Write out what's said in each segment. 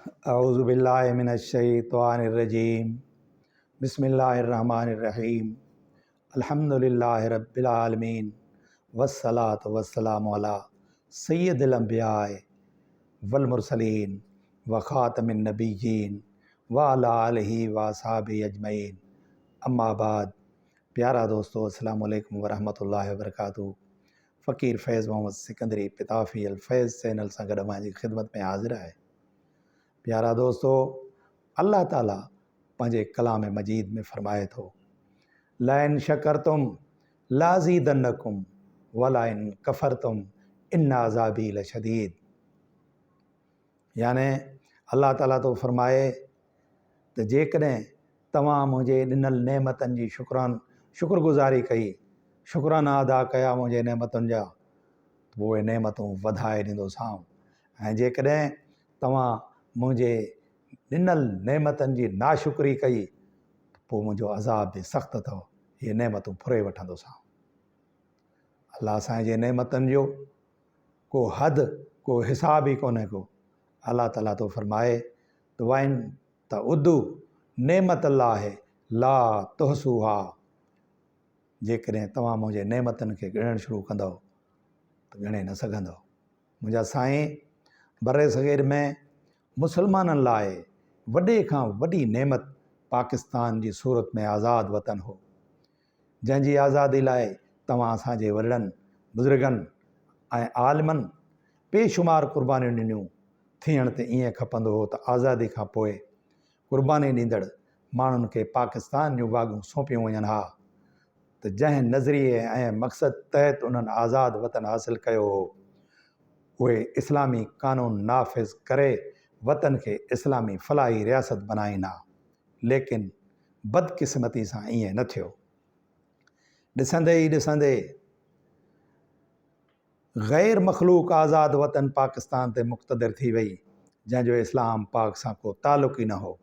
औज़ुबिल्लाहि मिनश्शैतानिर्रजीम बिस्मिल्लाहिर्रहमानिर्रहीम अल्हम्दुलिल्लाहि रब्बिल आलमीन वस्सलातु वस्सलामु अला सय्यिदिल अंबियाए वल मुरसलीन व खातमिन नबिय्यीन व अला आलिहि व असहाबिहि अजमईन। अम्मा बाद। प्यारा दोस्तों, अस्सलामु अलैकुम व रहमतुल्लाहि व बरकातुहू। फ़कीर फैज़ मोहम्मद सिकंदरी पिताफ़ी अल फैज़ चैनल सां गॾु मुंहिंजी ख़िदमत में हाज़िर आहे। प्यारा दोस्तों, अल्लाह ताला पंहिंजे कलाम मजीद में फ़रमाए थो, लइन शकरतुम लाज़ीदन्नकुम वलाइन कफ़रतुम इन्न अज़ाबी लशदीद। याने अल्लाह ताला तो फ़रमाए त जेकॾहिं तव्हां मुंहिंजे ॾिनल नेमतनि जी शुक्रगुज़ारी कई, शुक्राना अदा कया मुंहिंजे नेमतुनि जा, त उहे नेमतूं वधाए ॾींदोसांव। ऐं जेकॾहिं तव्हां मुंहिंजे ॾिनल नेमतनि जी नाशुक्री कई, पोइ मुंहिंजो अज़ाब बि सख़्तु अथव, इहे नेमतूं फुरे वठंदोसांव। अलाह असांजे नेमतनि जो को हद, को हिसाब ई कोन्हे को। अल्लाह ताला तो फ़रमाए त वाइन त उदू नेमत अल्लाह ला तुहसूहा। जेकॾहिं तव्हां मुंहिंजे नेमतनि खे ॻणणु शुरू कंदव त ॻणे न सघंदव। मुंहिंजा साईं, बरे सग़ीर में मुसलमाननि लाइ वॾे खां वॾी नेमत पाकिस्तान जी सूरत में आज़ादु वतन हो, जंहिंजी आज़ादी लाइ तव्हां असांजे वॾनि बुज़ुर्गनि ऐं आलिमनि बेशुमार क़ुर्बानियूं ॾिनियूं। थियण त ईअं खपंदो हो त आज़ादी खां पोइ क़ुर्बानी ॾींदड़ माण्हुनि खे पाकिस्तान जूं वाॻूं सौंपियूं वञनि हा, त जंहिं नज़रिए ऐं मक़सद तहत उन्हनि आज़ादु वतन हासिलु कयो हो, उहे इस्लामी क़ानून नाफ़िज़ करे वतन खे इस्लामी फ़लाही रियासत बनाईंदा। लेकिन बदकिस्मती सां ईअं न थियो। ॾिसंदे ई ॾिसंदे ग़ैर मख़लूक आज़ादु वतन पाकिस्तान ते मुक़्तदिर थी वई, जंहिंजो इस्लाम पाक सां को तालुक़ ई न हो।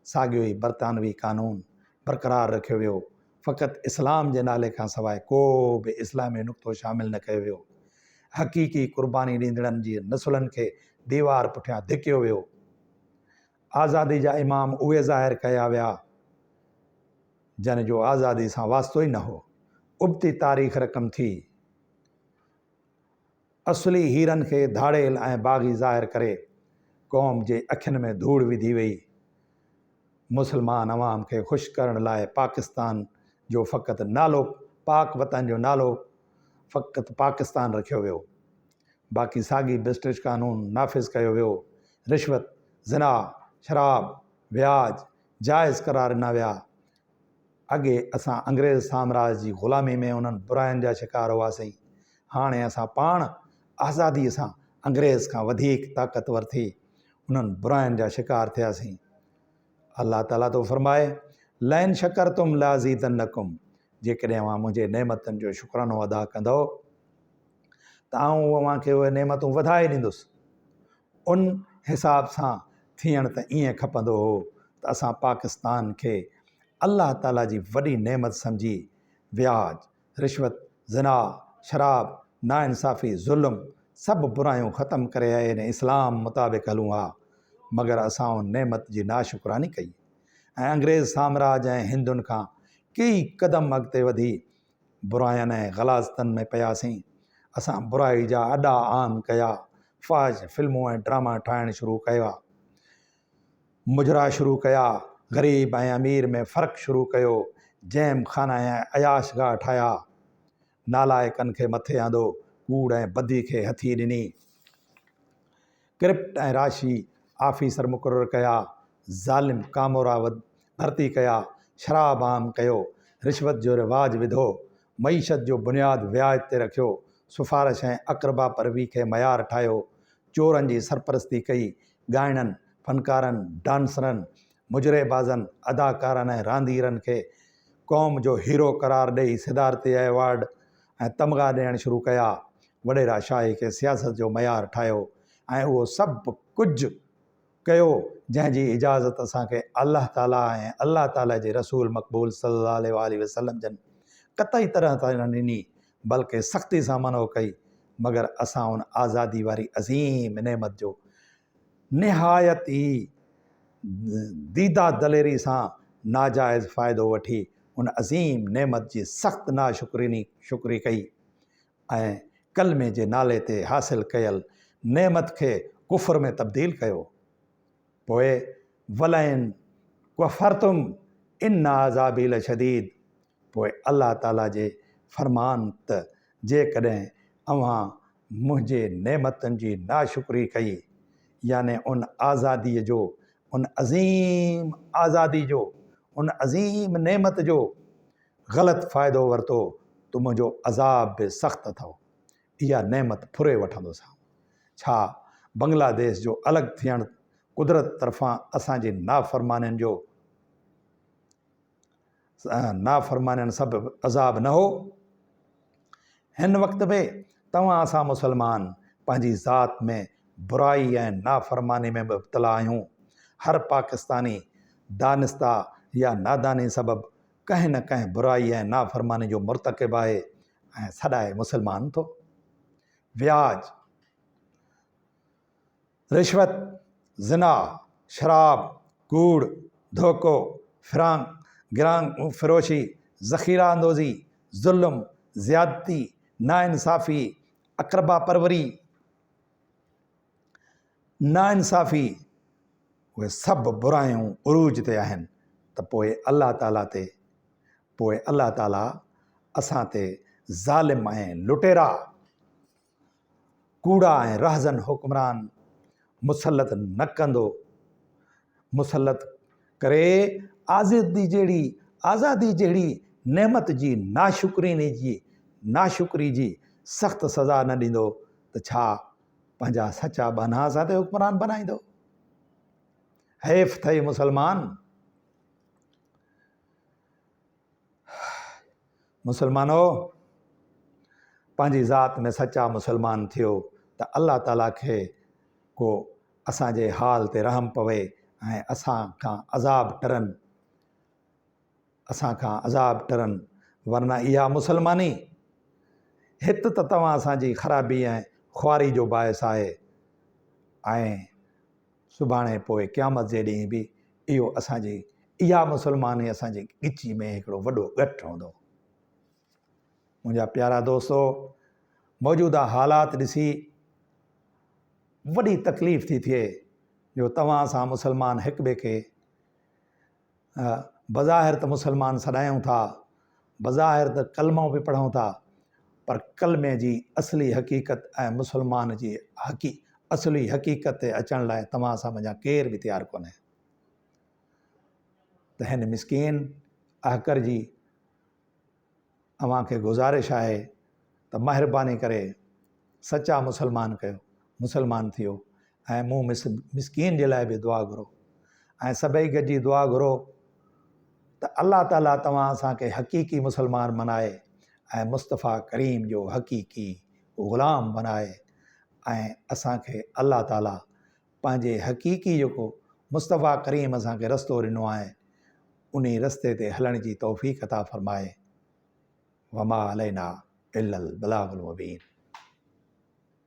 साॻियो ई बरतानवी क़ानून बरक़रार रखियो वियो। फ़क़ति इस्लाम जे नाले खां सवाइ को बि इस्लामी नुक़्तो शामिलु न कयो वियो। हक़ीक़ी क़ुर्बानी ॾींदड़नि जी नसुलनि खे दीवार पुठियां धिकियो वियो। आज़ादी जा इमाम उहे ज़ाहिर कया विया जन जो आज़ादी सां वास्तो ई न हो। उबती तारीख़ रक़म थी। असली हीरनि खे धाड़ेल ऐं बाग़ी ज़ाहिर करे क़ौम जे अखियुनि में धूड़ विधी वई। मुसलमान अवाम खे ख़ुशि करण लाइ पाकिस्तान जो फ़क़ति नालो, पाक वतन जो नालो फ़क़ति पाकिस्तान रखियो वियो। बाक़ी साॻी ब्रिटिश क़ानून नाफ़िज़ कयो वियो। रिश्वत, ज़िना, शराब, व्याज जाइज़ करार ॾिना विया। अॻे असां अंग्रेज़ साम्राज्य जी ग़ुलामी में उन्हनि बुराइनि जा शिकार हुआसीं। हाणे असां पाण आज़ादीअ सां अंग्रेज़ खां वधीक ताक़तवर थी उन्हनि बुराइनि जा शिकार थियासीं। अल्लाह ताला तो फ़रमाए, लइन शकरतुम लाज़ीदन्नकुम। जेकॾहिं अवां मुंहिंजे नेमतनि जो शुक्रानो अदा कंदव त आऊं अव्हांखे उहे नेमतूं वधाए ॾींदुसि। उन हिसाब सां थियण त ईअं खपंदो हो त असां पाकिस्तान खे अल्लाह ताला जी वॾी नेमत सम्झी व्याज, रिश्वत, ज़िना, शराब, नाइंसाफ़ी, ज़ुल्म सभु बुरायूं ख़तमु करे आए ने इस्लाम मुताबिक़ हलूं हा। मगर असां उन नेमत जी नाशुक्रानी कई ऐं अंग्रेज़ साम्राज्य ऐं हिंदुनि खां कई क़दम अॻिते वधी बुराइनि ऐं ग़लाज़तनि में पियासीं। असां बुराई जा अॾा आम कया, फ़ाहिश फिल्मूं ऐं ड्रामा ठाहिण शुरू कया, मुजरा शुरू कया, ग़रीब ऐं अमीर में फ़र्क़ु शुरू कयो, जैम खाना ऐं अयाशगाह ठाहिया, नालाइकनि खे मथे आंदो, कूड़ ऐं बदी खे हथी ॾिनी, क्रिप्ट ऐं राशि आफ़ीसर मुक़ररु कया, ज़ालिम कामोरा भर्ती कया, शराब आम कयो, रिश्वत जो रिवाज विधो, मईशत जो बुनियादु व्याज ते रखियो, सिफ़ारिश ऐं अक़रबा परवी खे मयार ठाहियो, चोरनि जी सरपरस्ती कई, ॻाइणनि, फ़नकारनि, डांसरनि, मुजरेबाज़नि, अदाकारनि ऐं रांदीरनि खे क़ौम जो हीरो करार ॾेई सिदारती एवार्ड ऐं तमग़ा ॾियणु शुरू कया, वॾेरा शाही खे सियासत जो मयार ठाहियो ऐं उहो सभु कुझु कयो जंहिंजी इजाज़त असांखे अल्लाह ताला ऐं अल्लाह ताला जे रसूल मक़बूल सल्लल्लाहु अलैहि वसल्लम जन क़तई तरह सां न ॾिनी, बल्कि सख़्ती सां मनो कई। मगर असां उन आज़ादी वारी अज़ीम नेमत जो निहायत ई दीदा दलेरी सां नाजाइज़ फ़ाइदो वठी उन अज़ीम नेमत जी सख़्त शुक्री कई ऐं कलमे जे नाले ते हासिल कयल नेमत खे कुफ़र में तब्दील कयो। पोइ वलैन कफ़रतुम इन अज़ाबी लशदीद, पोइ अल्लाह ताला जे फ़रमान त जेकॾहिं अव्हां मुंहिंजे नेमतुनि जी नाशुक्री कई, याने उन आज़ादीअ जो, उन अज़ीम आज़ादी जो, उन अज़ीम नेमत जो ग़लति फ़ाइदो वरितो त मुंहिंजो अज़ाब बि सख़्तु अथव। इहा नेमत फुरे वठंदुसि। छा बांग्लादेश जो अलॻि थियणु कुदरत तरफ़ां असांजी नाफ़रमाननि सभु अज़ाब न हो? हिन वक़्त में तव्हां असां मुसलमान पंहिंजी ज़ात में बुराई ऐं नाफ़रमानी में मुब्तला आहियूं। हर पाकिस्तानी दानिस्ता या नादानी सबबु कंहिं न कंहिं बुराई ऐं नाफ़रमानी जो मुर्तकिब आहे ऐं सदाए मुसलमान थो। व्याज, रिश्वत, ज़िना, शराब, कूड़, धोखो, गिरां फ़रोशी, ज़ख़ीरा अंदोज़ी, ज़ुल्म, ज़्यादती, नाइंसाफ़ी, अक़रबा परवरी, नाइंसाफ़ी, उहे सभु बुरायूं उरूज ते आहिनि। त पोइ अल्लाह ताला असां ते ज़ालिम ऐं लुटेरा, कूड़ा ऐं रहज़न हुक्मरान मुसलत न कंदो। मुसलत करे आज़ादी जहिड़ी नेमत जी नाशुक्री जी सख़्तु सज़ा न ॾींदो त छा पंहिंजा सचा बाना असां ते हुक्मरान बनाईंदो? हैफ़ अथई मुसलमानो, पंहिंजी ज़ात में सचा मुसलमान थियो त अल्लाह ताला खे को असांजे हाल ते रहम पवे ऐं असां खां अज़ाब टरनि। वरना इहा मुसलमानी हिते त तव्हां असांजी ख़राबी ऐं ख़्वारी जो बाइसु आहे ऐं सुभाणे पोइ क़यामत जे ॾींहुं बि इहा मुसलमानी असांजी ॻिची में हिकिड़ो वॾो ॻठु हूंदो। मुंहिंजा प्यारा दोस्तो, मौजूदा हालात ॾिसी वॾी तकलीफ़ थी थिए जो तव्हां असां मुसलमान हिक ॿिए खे बज़ाहिर त मुसलमान सॾायूं था, बज़ाहिर त कलमो बि पढ़ूं था, पर कलमे जी असली हक़ीक़त ऐं मुसलमान जी असली हक़ीक़त ते अचण लाइ तव्हां असां मुंहिंजा केर बि तयारु कोन्हे। त हिन मिसकीन अहकर जी अव्हां खे गुज़ारिश आहे त महिरबानी करे सचा मुसलमान थियो ऐं मूं मिसकीन जे लाइ बि दुआ घुरो ऐं सभई गॾिजी दुआ घुरो त अल्लाह ताला तव्हां असांखे हक़ीक़ी मुसलमान बनाए ऐं मुस्तफ़ा करीम जो हक़ीक़ी ग़ुलाम बनाए ऐं असांखे अल्लाह ताला पंहिंजे हक़ीक़ी जेको मुस्तफ़ा करीम असांखे रस्तो ॾिनो आहे उन रस्ते ते हलण जी तौफ़ीक़ अता फ़रमाए। वमा अलैना इल्लल बलागुल मुबीन।